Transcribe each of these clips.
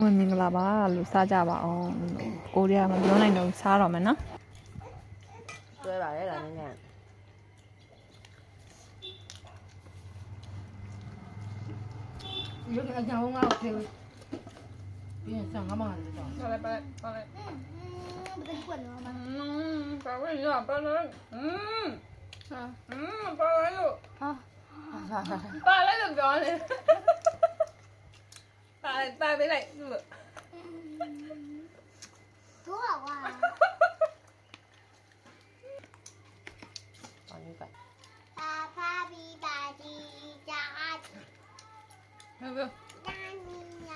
မင်္ဂလာပါလို့စားကြပါအောင်ကိုရီးယားမပြောနိုင်တော့စားတော့မယ်နော်ဆွဲပါလေဒါနည်းနည်း有点像我吃，有点像俺妈的这种。来来来来不得滚了吗？把味道把来把来就好，把来就表嘞把回来是不多好啊！放进去爸爸比爸比家没有没有哪里呀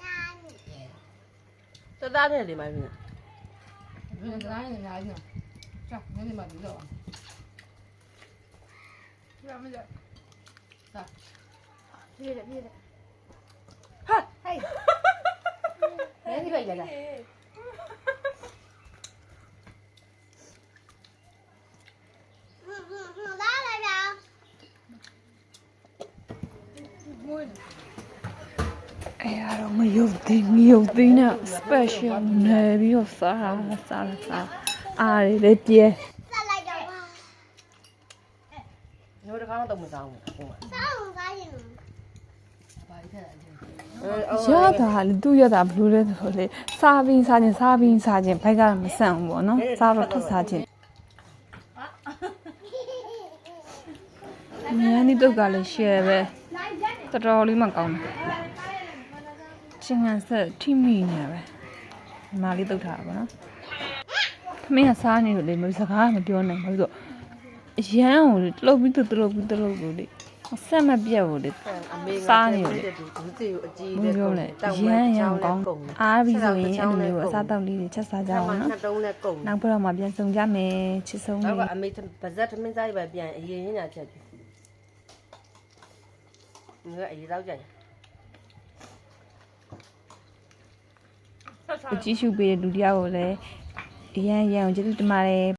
哪里？这大点里面是有点咱也拿去，这我得把这个，这样没得别的别的，哈嘿，连这个也来来来着。哎呀တော့မယုတ်သေးနဲ့ special နေပြီးတော့စားအားရလေပြဲ再来着吧，你说这刚刚都没上吗？啥红啥型？把一天去。ရတာလေသူရတာဘလို့လဲဆိုလေစားပြီးစားခြင်းဘိုက်ကမဆန့်ဘူးပေါ့နော်စားတော့ထပ်စားခြင်းမြန်ဒီတော့ကလည်း share ပဲတော်တော်လေးမှကောင်းတယ်ချင်းကန်ဆက်ထိမိနေပဲဒီမှာလေးတုတ်ထားတာပေါ့နော်မင်းကစားနေလို့လေမစကားမပြောနိုင်ဘူးဆိုအရန်ကိုတလုတ်ပြီးတလုတ်လို့လေဆက်မပြတ်ဘူးလေစားနေလို့ 不是有鸡 မပြောလေရန်ကောင်းအားပြီးဆိုရင်အဲ့လိုမျိုးအစားတောက်လေးတွေချက်စားကြအောင်နော် 那都那拱。 နောက်ပြီးတော့မှပြန်ဆောင်ကြမယ်ချစ်ဆုံး 那 လေး 个阿妹把这他们在一边变，爷爷家吃的。你说姨老家。ကြည့်ရှုပေးတဲ့လူတယောက်ကိုလည်းအရန်ကျေးဇူးတင်ပါတယ်